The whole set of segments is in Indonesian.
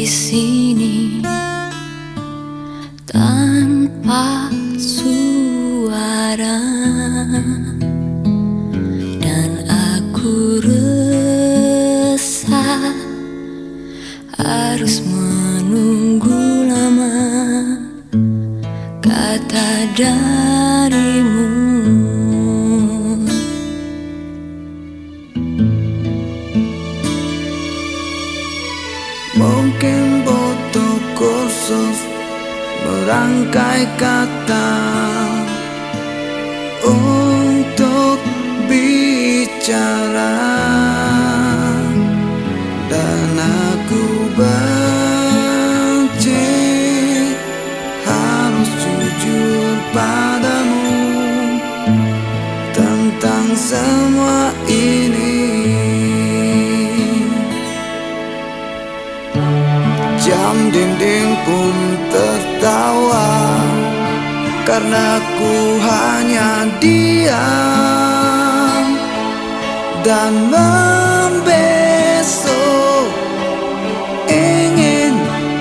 sini tanpa suara, dan aku resah harus menunggu lama kata darimu. Mungkin butuh kursus merangkai kata untuk bicara, dan aku benci harus jujur padamu tentang semua ini. Jam dinding pun tertawa karena ku hanya diam dan membesok. Ingin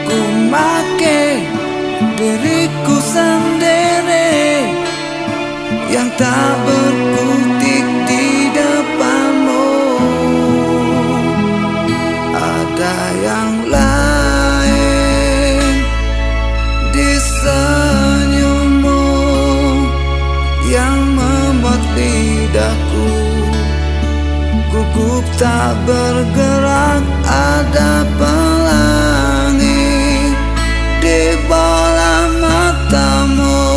ku make diriku sendiri yang tak berkutik di depanmu. Ada yang lain di senyummu yang membuat lidahku gugup tak bergerak. Ada pelangi di bola matamu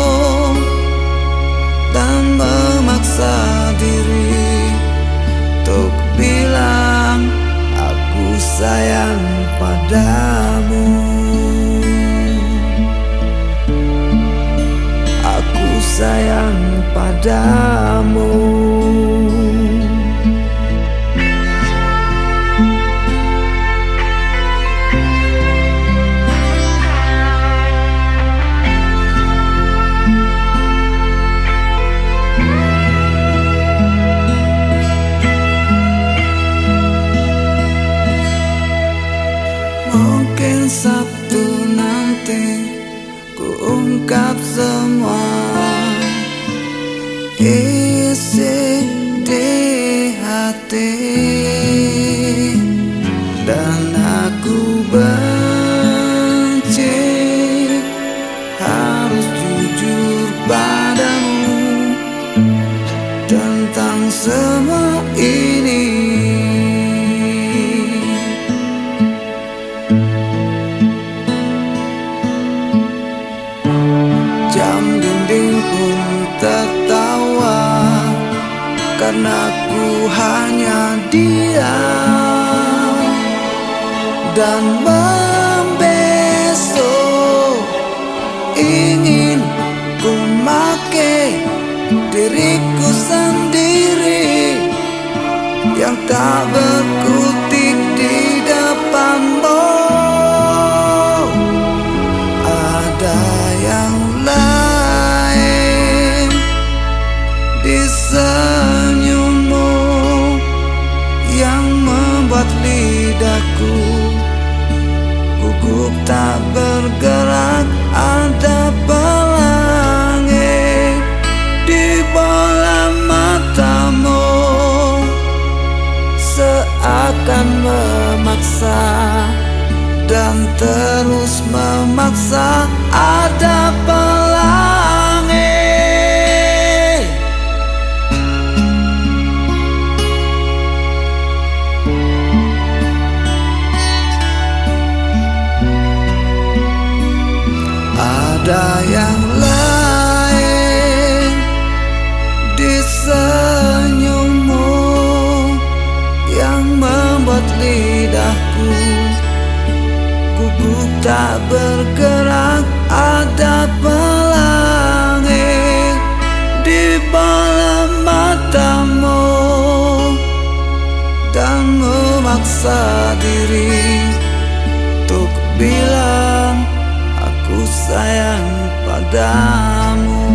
dan memaksa diri untuk bilang aku sayang padamu. Aku sayang padamu. Mungkin Sabtu nanti ku ungkap semua isi di hati, dan aku benci harus jujur padamu tentang semua ini. Jam dinding pun tertawa karena ku hanya diam dan membesok. Ingin ku make diriku sendiri yang tak berkutik di depanmu. Ada yang lain di senyummu yang membuat lidahku gugup tak bergerak. Ada pelangi di bola matamu seakan memaksa dan terus memaksa. Ada pelangi ada yang lain di senyummu yang membuat lidahku gugup tak bergerak. Ada pelangi di bola matamu dan memaksa diri untuk bilang aku sayang padamu.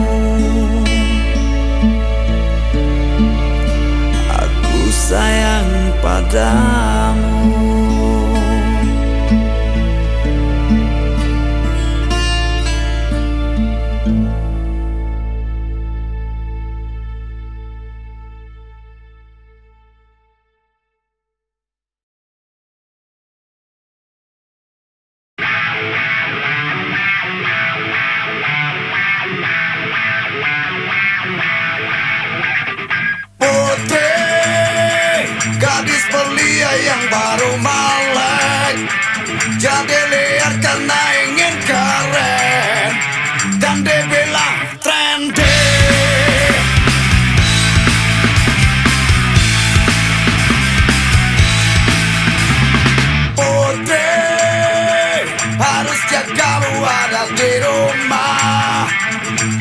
Aku sayang padamu.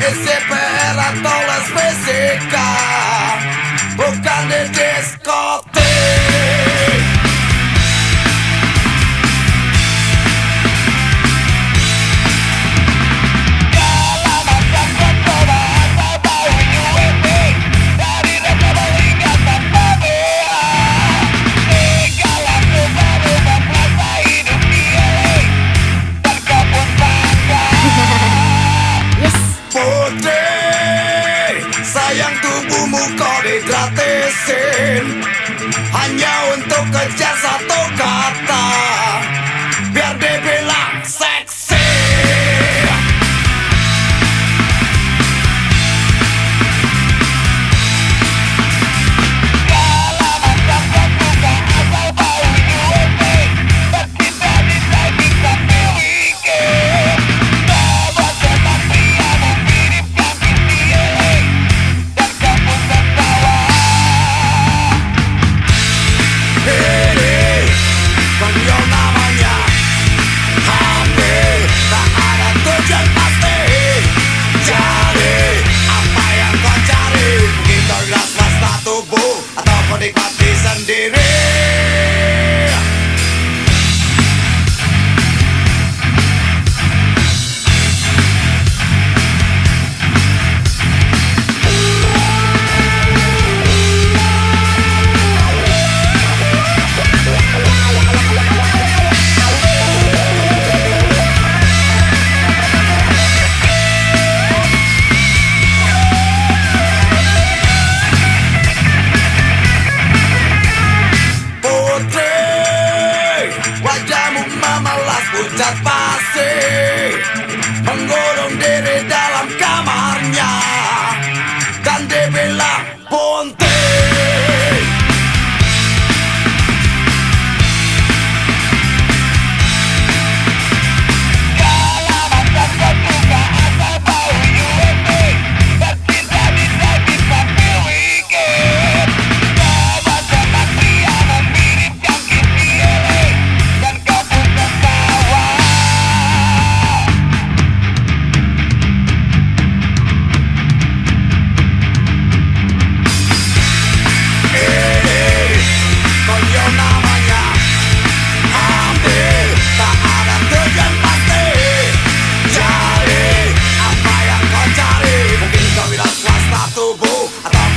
isi PR atau les fisika, bukan di diskotik. Sayang tubuhmu kau digratisin hanya untuk kejar satu kata, biar dibilang seksi. Nikmati sendiri. Pucat pasti mengurung diri dalam kamarnya dan dibilang bunting.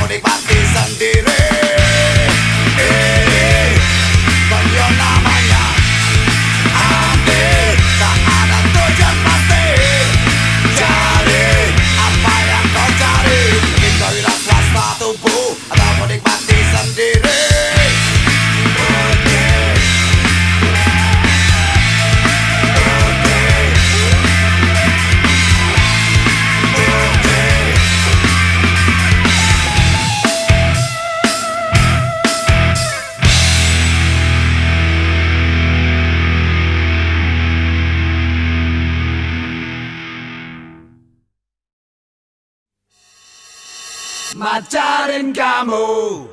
Nikmati sendiri. Konyol namanya, ambil, tak ada tujuan pasti. Cari apa yang kau cari, mungkin kau wira swasta tubuh atau menikmati sendiri. Macarin kamu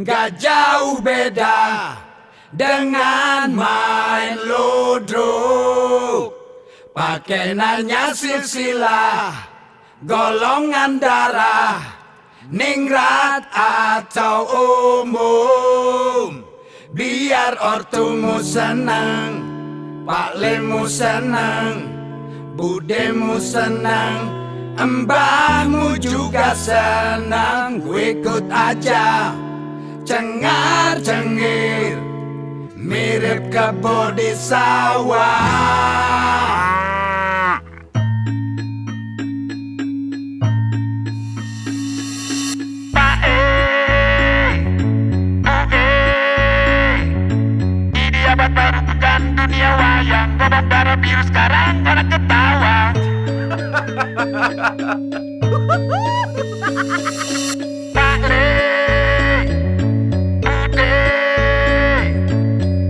gak jauh beda dengan main ludruk, pakai nanya silsilah golongan darah, ningrat atau umum, biar ortumu senang, paklemu senang, budemu senang, mbahmu juga senang. Gue ikut aja, cengar-cengir, mirip kebo di sawah. Ini abad baru bukan dunia wayang, gobang darah biru sekarang orang ketawa. Pak Le, Ude,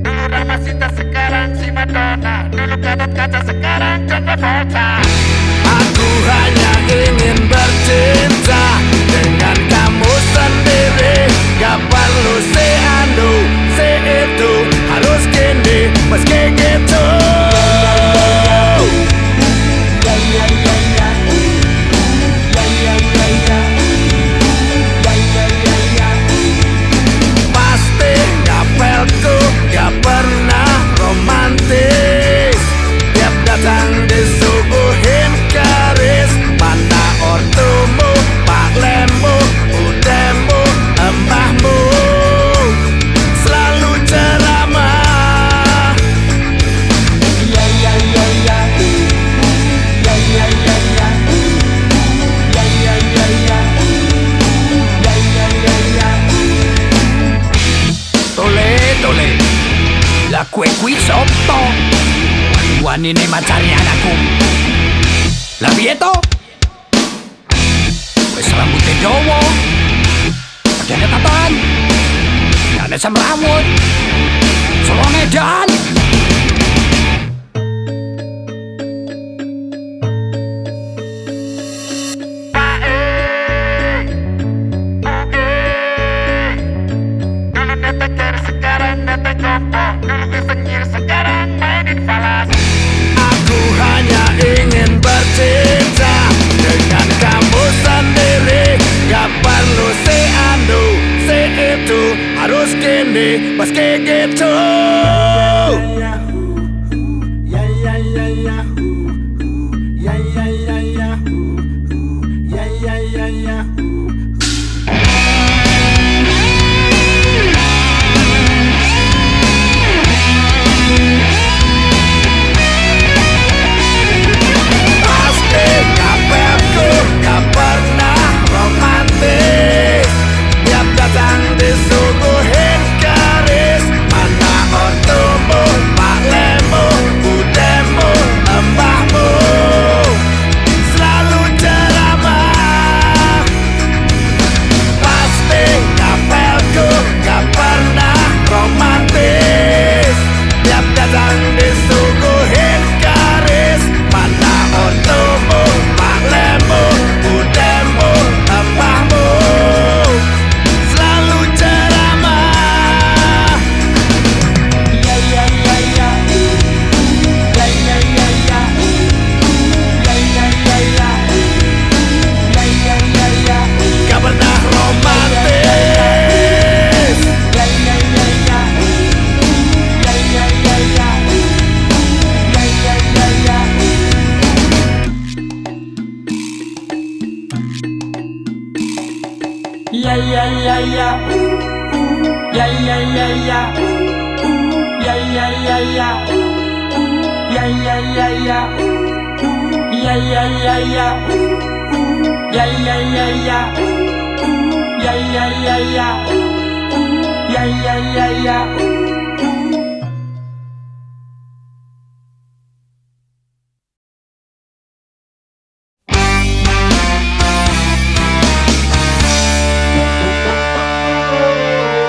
dulu Ramasita sekarang si Madonna, dulu Gatot Kaca sekarang John Travolta. Aku hanya ingin bercinta dengan kamu sendiri, gak perlu si anu, si itu, harus gini, meski gitu. Dan ini macari anakku. Lah piye to? Wis rambutnya dawa, badannya tatan, dane semrawut, Solo Medan. Aku hanya ingin bercinta dengan kamu sendiri. Gak perlu si anu, si itu, harus gini, meski gitu.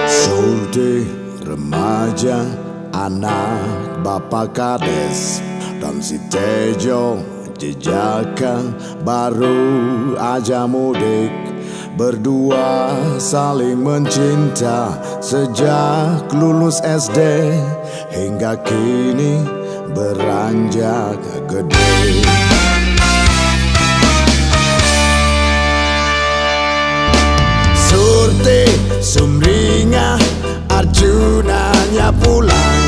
Surti remaja, anak bapak kades, dan si Tejo jejaka baru aja mudik. Berdua saling mencinta sejak lulus SD hingga kini beranjak gede. Surti sumringah, Arjunanya pulang.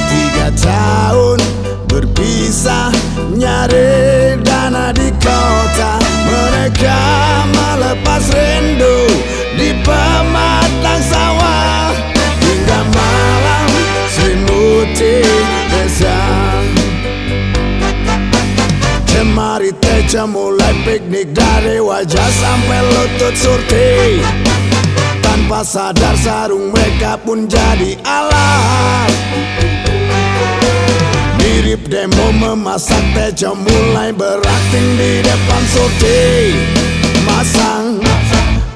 3 tahun berpisah, nyari dana di kota. Mereka melepas rindu di pematang sawah hingga malam selimuti desa. Jemari Tejo mulai piknik dari wajah sampai lutut Surti. Tanpa sadar sarung mereka pun jadi alat. Mirip demo memasak, Tejo mulai berakting di depan Surti. Masang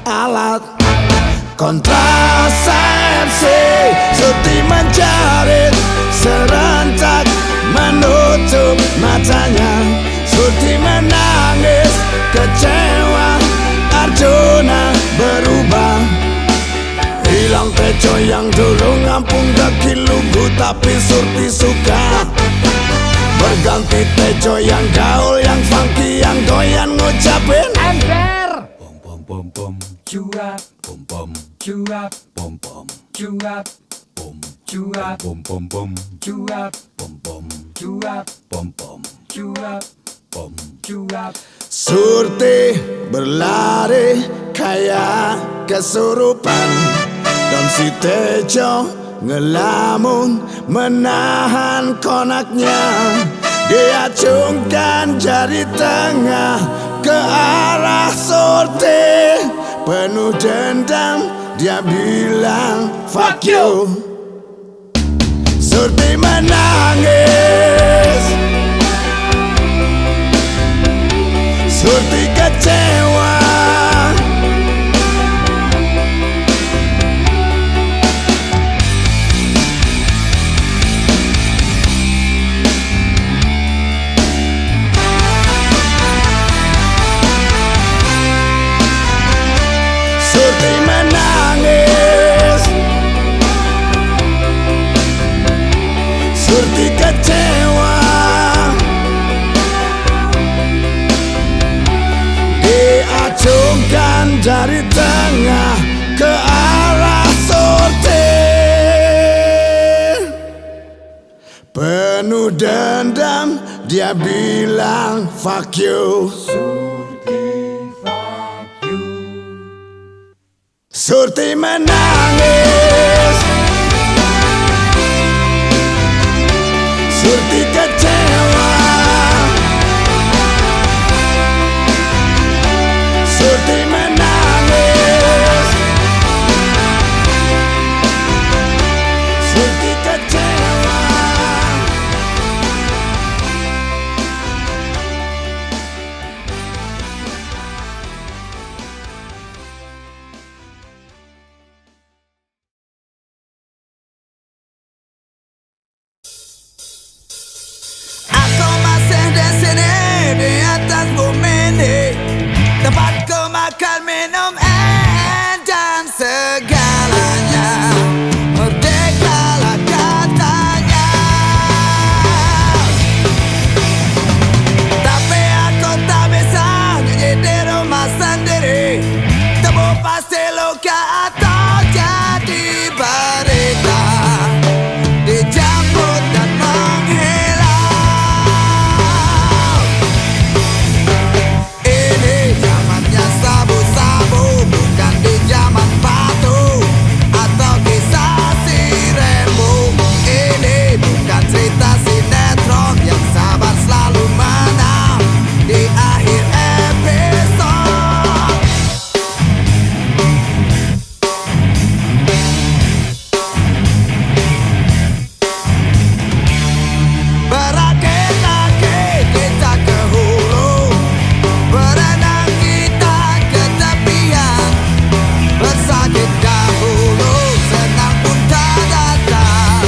alat kontrasepsi, Surti menjerit serentak menutup matanya. Surti menangis kecewa, Arjuna berubah. Hilang Tejo yang dulu ngampung daki lugu, tapi Surti suka. Berganti Tejo yang gaul, yang funky, yang doyan ngucapin ember. Pom pom pom pom cuap, pom pom cuap, pom pom cuap, pom cuap, pom pom pom cuap, pom pom cuap, pom pom cuap, pom cuap. Surti berlari kayak kesurupan, dan si Tejo ngelamun menahan konaknya. Dia acungkan jari tengah ke arah Surti. Penuh dendam dia bilang fuck you. Surti menangis Surti kecewa, Surti menangis, Surti kecewa, diacungkan jari tengah ke arah Surti. Penuh dendam dia bilang fuck you. Surti menangis, Surti kecewa, Surti menangis, Surti kecewa. Aku masih di sini di atas bumi ini, tempatku makan, minum, dan segalanya. Merdekalah katanya. Tapi aku tak bisa nyanyi di rumah sendiri. Temu pasti luka atau jadi berita, dijemput dan menghilang. Ini zamannya sabu-sabu, bukan di zaman batu atau kisah si Rembo. Ini bukan cerita sinetron yang sabar selalu menang di akhir episode. Berakit-rakit kita ke hulu, berenang kita ke tepian, bersakit dahulu, senang pun tak datang,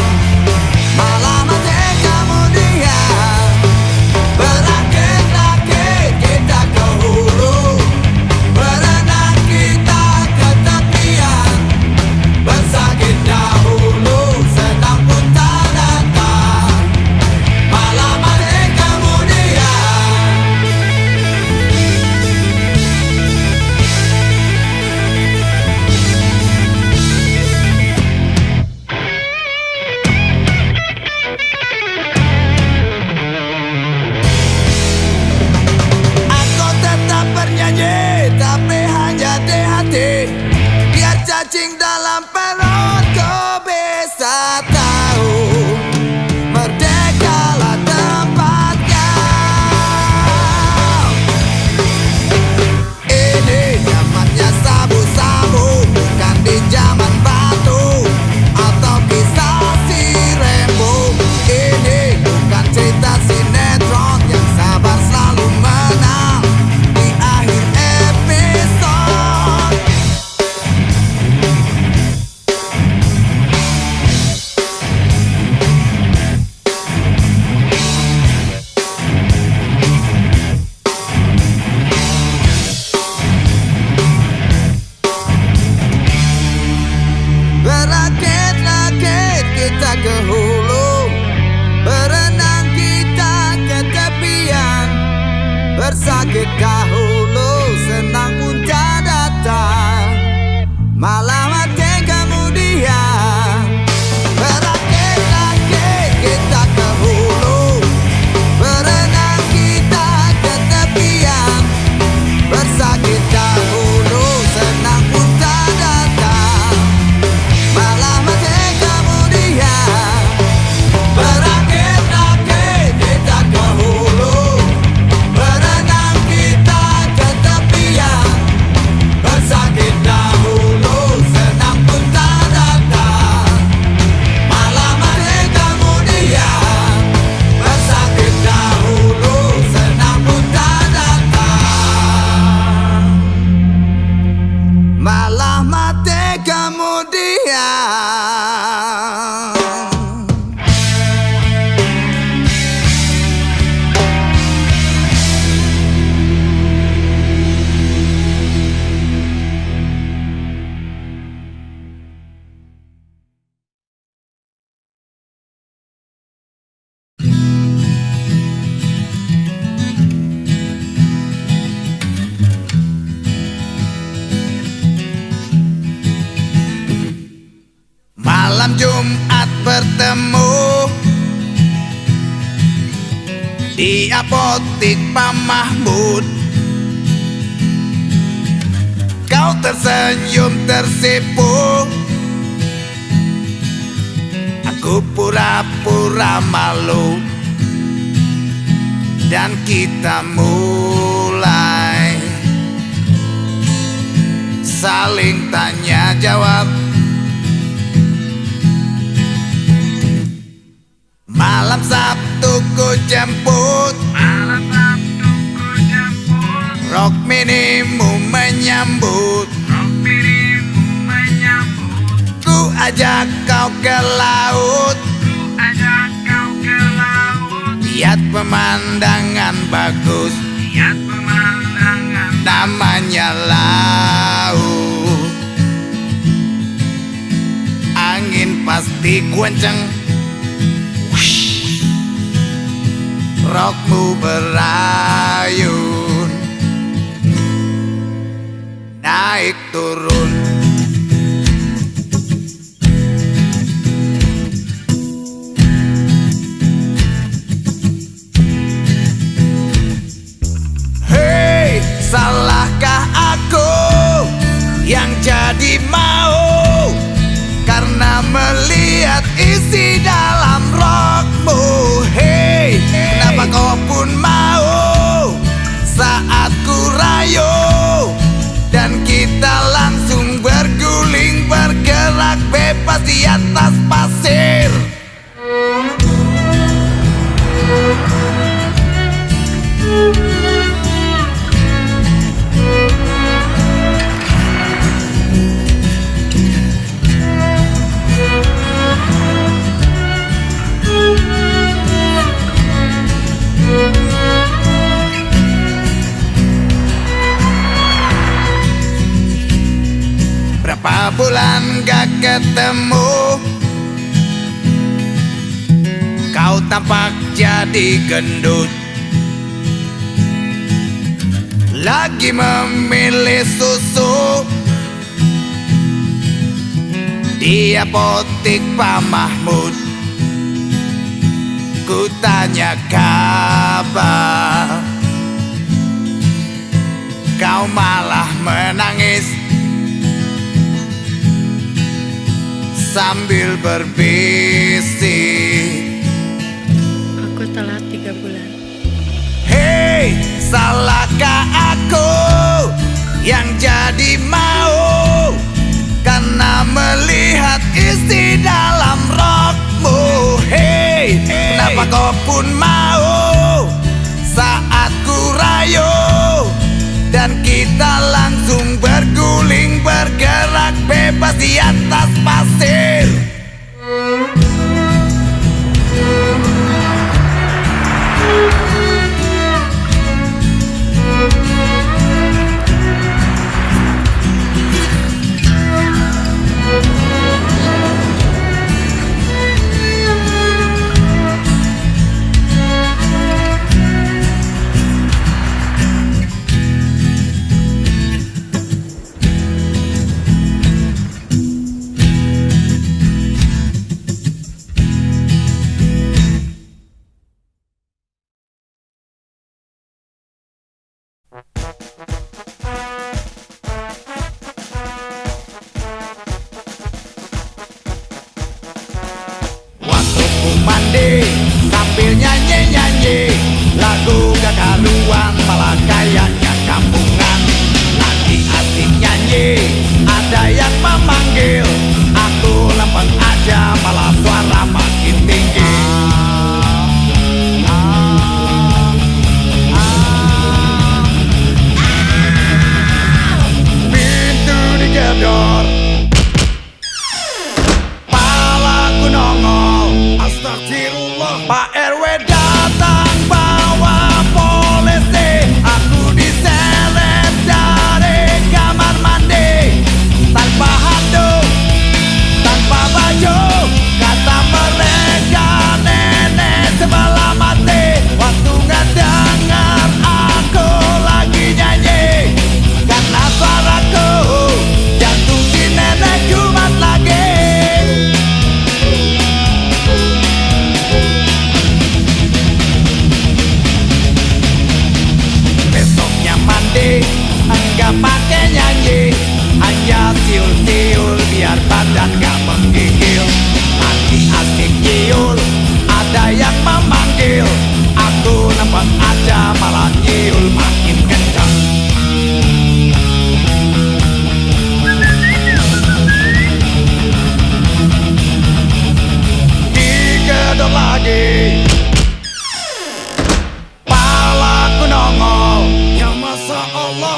malah mati kemudian. Berakit-rakit kita ke hulu, berenang kita ke tepian, bersakit dahulu, senang pun tak datang, malah mati kemudian. Aku tetap bernyanyi, tapi hanya di hati. Biar cacing dalam perutku bisa tahu, merdekalah tempatnya. Ini zamannya sabu-sabu, bukan di zaman batu atau kisah si Rembo. Ini bukan cerita sinetron yang sabar selalu menang di akhir episode. Berakit-rakit kita ke hulu, berenang kita ke tepian, bersakit dahulu, senang pun tak datang, malah mati kemudian. Berakit-rakit kita ke hulu, berenang kita ke tepian, bersakit dahulu, senang pun tak datang, malah mati kemudian. Berakit-rakit kita ke hulu, berenang kita ke tepian, bersakit dahulu, di apotik Pak Mahmud. Kau tersenyum tersipu, aku pura-pura malu, dan kita mulai saling tanya jawab. Malam Sabtu ku jemput, Rock minimu menyambut, ku ajak kau ke laut, lihat pemandangan bagus, namanya laut. Angin pasti kenceng, rokmu berayun, naik turun. Hei, salahkah aku yang jadi mau karena melihat isi dalam rokmu? Hei, kenapa kau pun mau saat ku rayu, dan kita langsung berguling bergerak bebas di atas pasir. Berapa bulan gak ketemu, kau tampak jadi gendut, lagi memilih susu di apotik Pak Mahmud. Ku tanya kabar, kau malah menangis sambil berbisik, Aku telat 3 bulan. hei, salahkah aku yang jadi mau karena melihat isi dalam rokmu? Hei, kenapa kau pun mau saat ku rayu, dan kita langsung berguling bergerak bebas di atas pasir.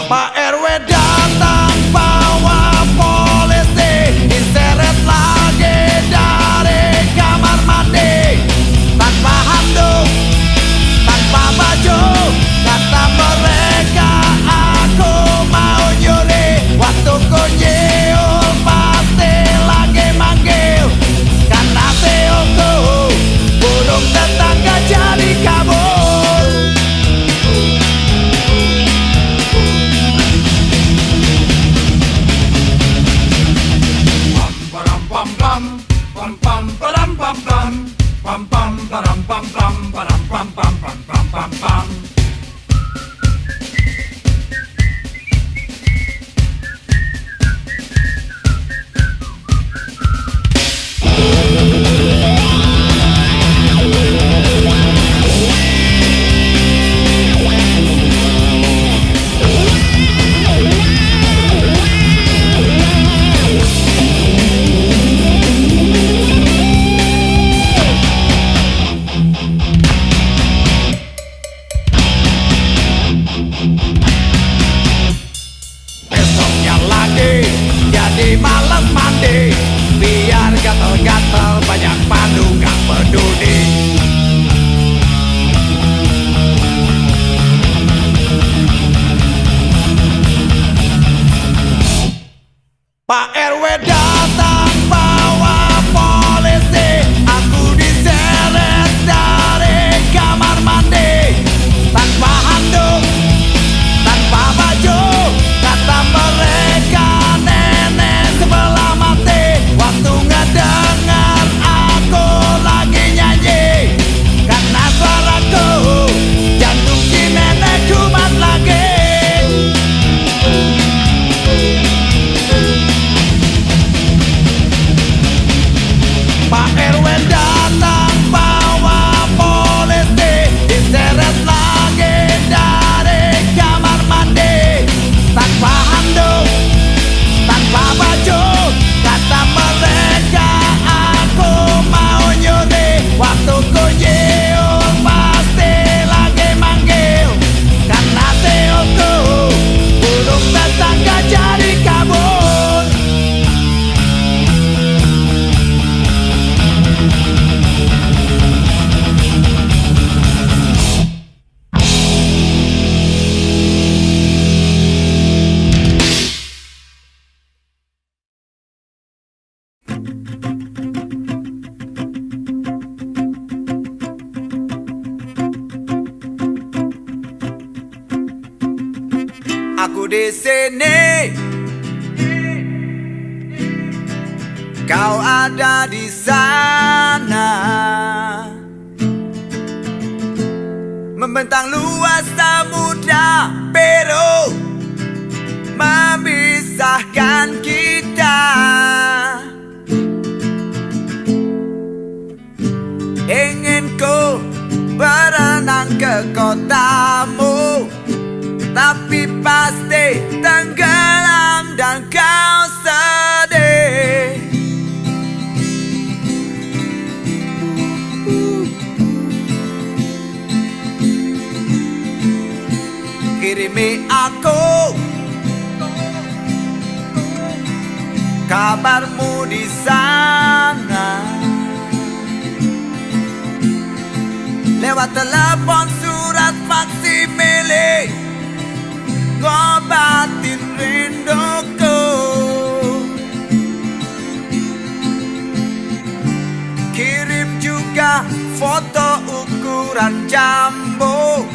Pak RW datang bawa polisi, diseret lagi dari kamar mandi. Tanpa handuk, tanpa baju, kata mereka aku mau nyuri. Waktu ku nyium pasti lagi manggil, karena seoku burung tetangga jadi kabur. Pam pam pam pam pam pam pam pam pam pam pam pam pam pam pam pam pam pam pam. Besoknya lagi jadi malam mandi, biar gatal-gatal banyak padu gak peduli. Pak RW datang bawa polisi, aku diseret dari kamar mandi. Tanpa handuk, tanpa baju, kata mereka nenek sebelah mati. Waktu ngedengar aku lagi nyanyi, karena suaraku jantung si nenek kumat lagi. Pak RW datang bawa polisi, diseret lagi dari kamar mandi. Tanpa handuk, tanpa baju, kata mereka aku mau nyuri. Waktu ku nyium pasti lagi manggil, karena seoku burung tetangga jadi kabur. Aku di sini, kau ada di sana, membentang luas samudra biru memisahkan kita. Ingin ku berenang ke kotamu, tapi pasti tenggelam dan kau sedih. Kirimi aku kabarmu di sana, lewat telepon, surat, faksimile, ngobatin rinduku. Kirim juga foto ukuran jambu,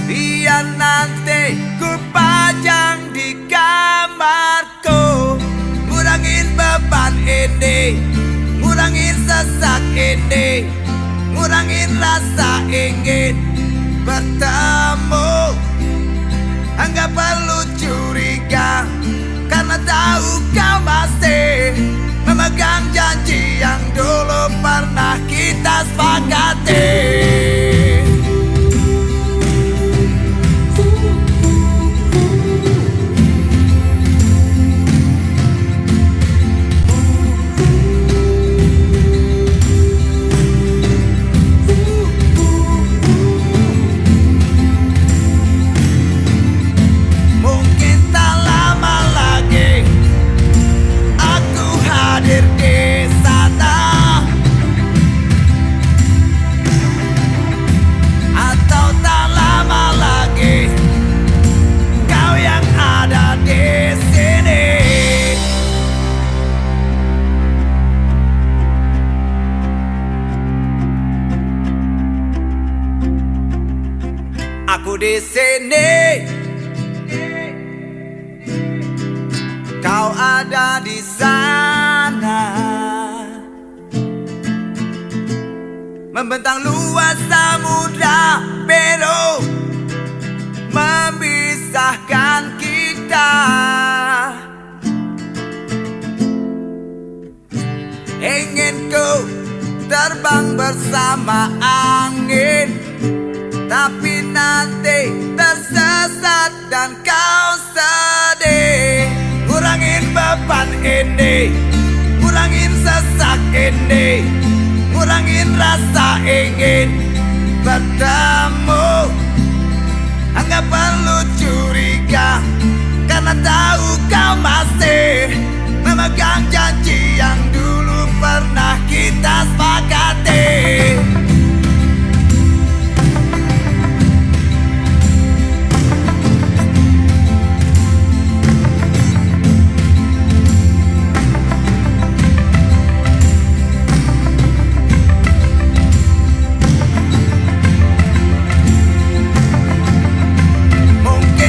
biar nanti ku pajang di kamarku. Ngurangin beban ini, ngurangin sesak ini, ngurangin rasa ingin bertemu. Enggak perlu curiga, karena tahu kau masih memegang janji yang dulu pernah kita sepakati. sini, kau ada di sana, membentang luas samudra biru memisahkan kita. Ingin ku terbang bersama angin, tapi nanti tersesat dan kau sedih. Kurangin beban ini, kurangin sesak ini, kurangin rasa ingin bertemu. Enggak perlu curiga, karena tahu kau masih memegang janji yang dulu pernah kita sepakati. Mungkin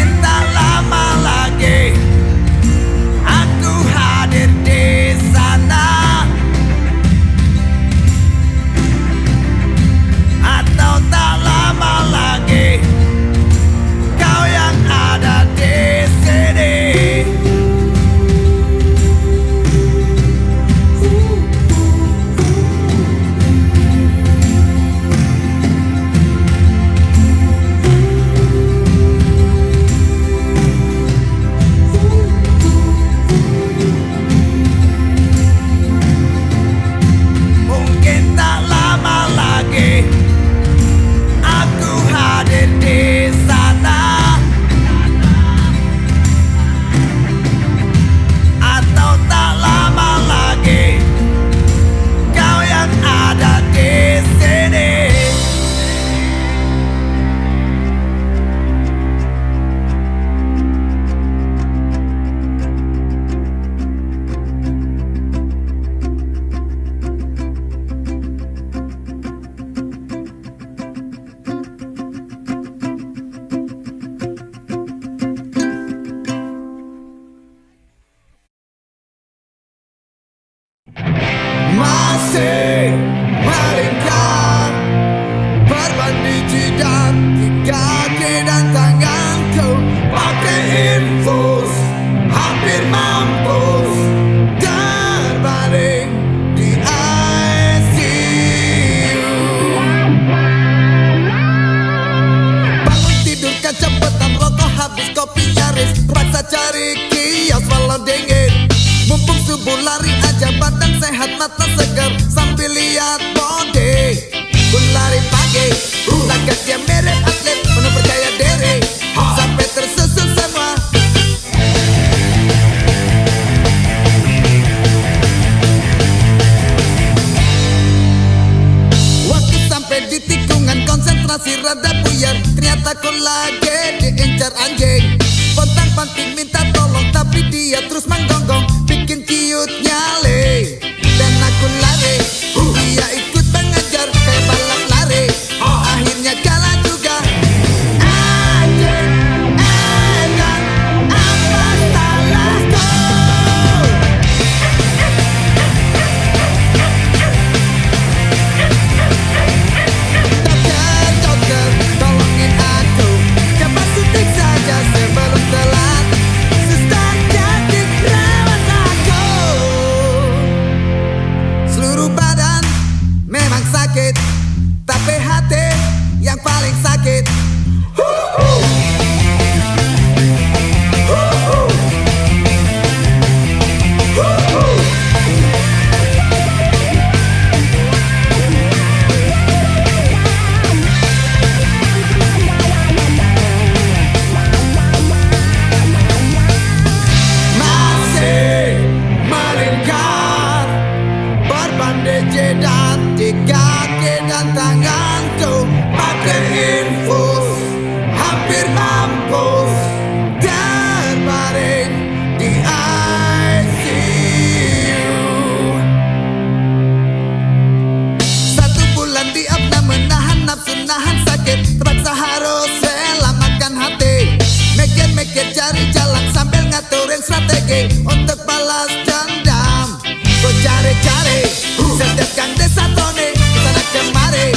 cari jalan sambil ngaturin strategi untuk balas dendam. Ku cari-cari setiap gang desa Tony kesana kemari,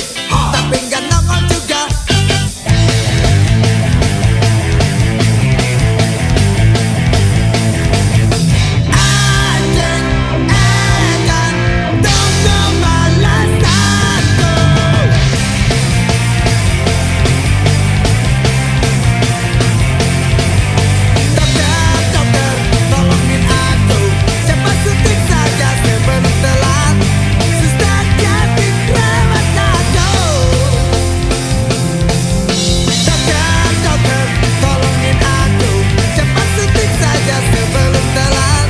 tapi nggak nongol juga. Anjing edan tunggu balasanku. Dokter, tolongin aku, cepat suntik saja sebelum telat. Suster cantik rawat aku. Dokter, tolongin aku, cepat suntik saja sebelum telat.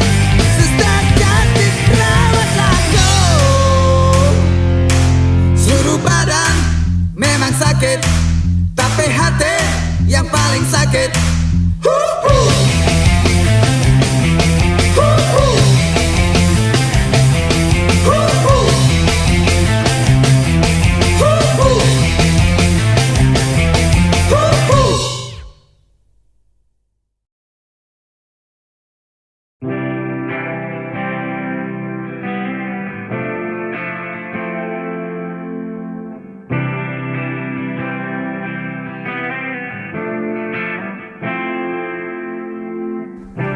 Suster cantik rawat aku. Seluruh badan memang sakit, tapi hati yang paling sakit.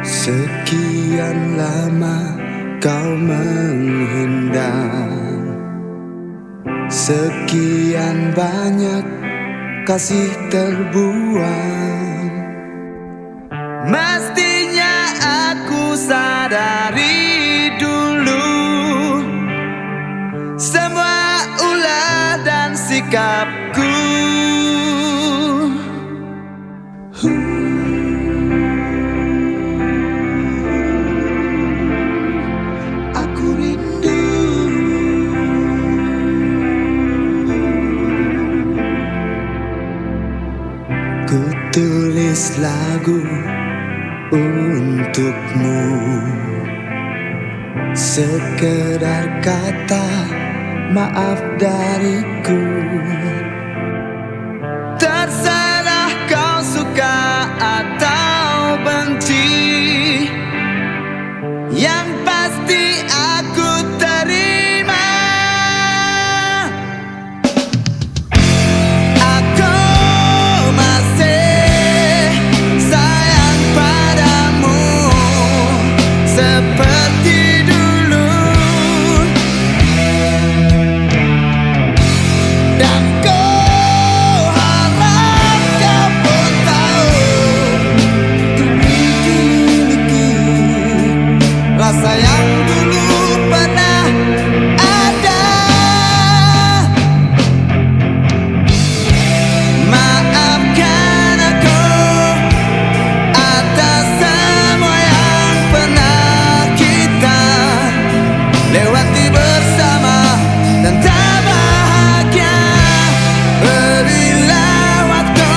Sekian lama kau menghindar, sekian banyak kasih terbuang. Mestinya aku sadari dulu semua ulah dan sikapku. Aku rindu. Ku tulis lagu untukmu, sekedar kata maaf dariku. Terserah kau suka atau benci, yang pasti aku terima. Aku masih sayang padamu seperti dulu, dan kau harap kau pun tahu Ini dimiliki rasa yang dulu pernah ada. Maafkan aku atas semua yang pernah kita lewati bersama dan tak bahagia. Berilah waktu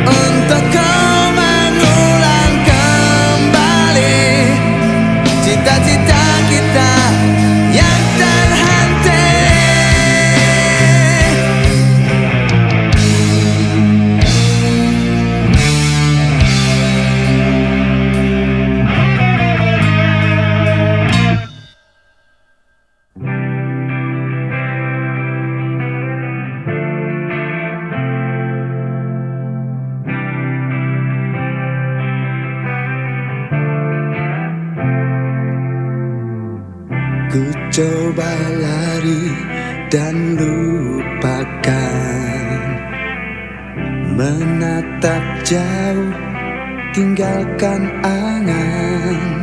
untuk kau mengulang kembali cita-cita kita yang terhenti. Ku coba lari dan lupakan, menatap jauh tinggalkan angan.